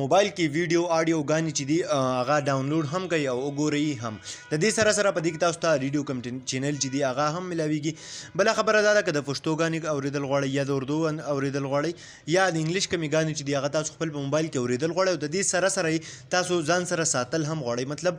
موبایل کې ویډیو آډیو غانې چې دي هغه ډاونلوډ هم کوي او وګورئ هم د دې سره سره په دې کې تاسو ته ریډیو چینل چې دي هغه هم ملاویږي. بله خبره دا ده که د پښتو غانې اورېدل غواړئ یا د اردو اورېدل غواړئ یا د انګلیش کمې غانې چې دي هغه تاسو خپل په موبایل کې اورېدل غواړئ او د دې سره سره تاسو ځان سره ساتل هم غواړئ، مطلب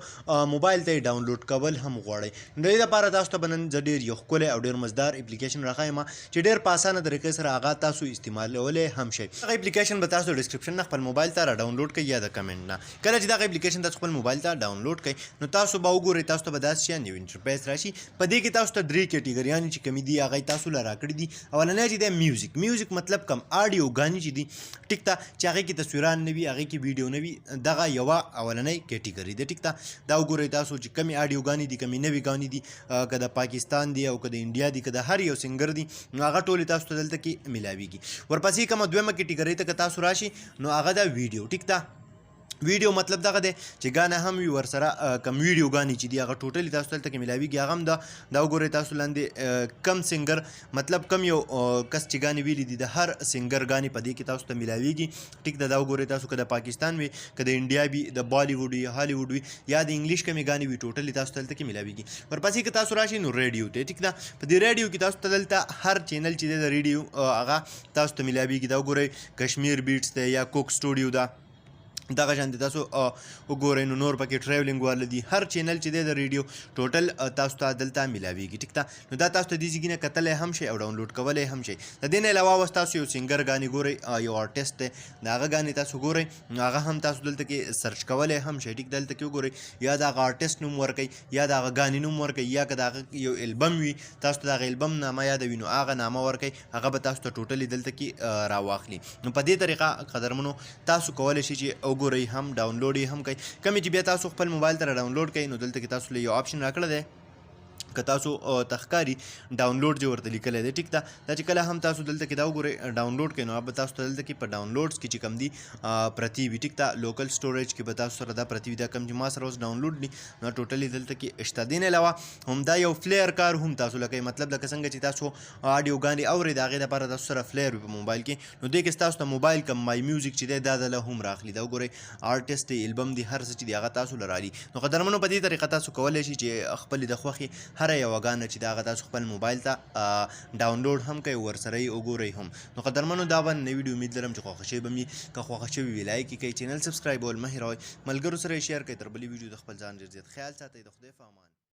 موبایل ته یې ډاونلوډ کول هم غواړئ. نو د دې لپاره تاسو ته به نن زه ډېر یو ښکلی او ډېر مزدار اپلیکیشن راښیم چې ډېر په اسانه طریقې سره هغه تاسو استعمالولی هم شئ. هغه اپلیکیشن به تاسو ډسکرپشن نه خپل موبایل ته را ډاونلوډ کړئ یا د کمنټ نه. کله چې دغه اپلیکیشن تاسو خپل موبایل ته ډاونلوډ کړئ نو تاسو به وګورئ تاسو ته به داسې شیان یو انټرفیس راشي. په دې کې تاسو ته درې کیټګریانې چې کومې دي هغه تاسو له راکړي دي. اولنی چې دی میوزیک مطلب کم آډیو ګانې چې دي ټیک ته چې هغې کې تصویران نه وي، هغې کې ویډیو نه وي، دغه یوه اولنی کیټګري ده. ټیک ته دا وګورئ تاسو چې کمې آډیو ګانې دي، کمې نوې ګانې دي، که د پاکستان دي او که د انډیا دي، که د هر یو سنګر دي، نو هغه ټولې تاسو ته دلته کې ملاویږي. ورپسې کومه دویمه کیټګرۍ ته که تاسو راشي نو هغه ده ویډیو. ټیک ته ویډیو مطلب دغه دی چې ګانه هم وي ورسره کم ویډیو ګانې چې دي هغه ټوټلي تاسو دلته کې ملاویږي. هغه هم دا وګورئ تاسو لاندې کم سنګر مطلب کم یو کس چې ګانې ویلي دي د هر سنګر ګانې په دې کې تاسو ته ملاویږي. ټیک ده دا وګورئ تاسو که د پاکستان وي، که د انډیا وي، د بالیوډ وي، هالیوډ وي یا د انګلیش کمې ګانې وي، ټوټلي تاسو دلته کې ملاویږي. ورپسې که تاسو راشي نو ریډیو ته. ټیک ده په دې ریډیو کې تاسو ته دلته هر چینل چې دی د ریډیو هغه تاسو ته ملاویږي. دا وګورئ کشمیر بیټس دی یا کوک سټوډیو ده، دغه شانتې تاسو وګورئ. نو نور پکې ټریولینګ والا دي، هر چینل چې دی د ریډیو ټوټل تاسو ته دلته ملاویږي. ټیک ده نو دا تاسو ته دې ځای نه کتلی هم شئ او ډاونلوډ کولی هم شئ. د دې نه علاوه اوس تاسو یو سنګر ګانې ګورئ، یو آرټسټ دی د هغه ګانې تاسو ګورئ، نو هغه هم تاسو دلته کې سرچ کولی هم شئ. ټیک دلته کې وګورئ یا د هغه آرټسټ نوم ورکئ یا د هغه ګانې نوم ورکئ یا که د هغه یو البم وي تاسو ته د هغه البم نامه یاده وي نو هغه نامه ورکئ، هغه به تاسو ته ټوټلي دلته کې راواخلي. نو په دې طریقه قدرمنو تاسو کولی شئ چې وګورئ هم ډاونلوډ یې هم کوئ. کمې چې بیا تاسو خپل موبایل ته را ډاونلوډ کوئ نو دلته کې تاسو له یو آپشن راکړی دی که تاسو تخکاري ډاونلوډ چې ورته لیکلی دی. ټیک ده دا چې کله هم تاسو دلته کې دا وګورئ ډاونلوډ کوئ نو به تاسو ته دلته کې په ډاونلوډس کې چې کوم دي پرتې وي. ټیک ده لوکل سټوریج کې به تاسو سره دا پرتې وي. دا کوم چې ما سره اوس ډاونلوډ دي نو ټوټلي دلته کې شته. دې نه علاوه همدا یو فلیر کار هم تاسو لکه مطلب لکه څنګه چې تاسو آډیو ګانې اورئ د هغې دپاره تاسو سره فلیر وي په موبایل کې نو دې کې ستاسو ته موبایل کم مای میوزیک چې دی دا دله هم راخلي. دا وګورئ آرټسټ دی، البم دی، هر څه چې دی هغه تاسو له رالي. نو قدرمنو په دې طریقه تاسو کولی شئ چې خپلې د خوښې هره یوه ګانه چې هغه تاسو خپل موبایل ته ډاونلوډ هم کوئ، ورسره یې وګورئ هم. نو قدرمنو دا به نوې ویډیو امید لرم چې خوښه شوې به مې، که خوښه شوې وي لایک یې کړئ، چینل سبسکرایبول مه هېروئ، ملګرو سره یې شیر کړئ. تر بلې ویډیو د خپل ځان ډېر زیات خیال ساتئ. د خدای په امان.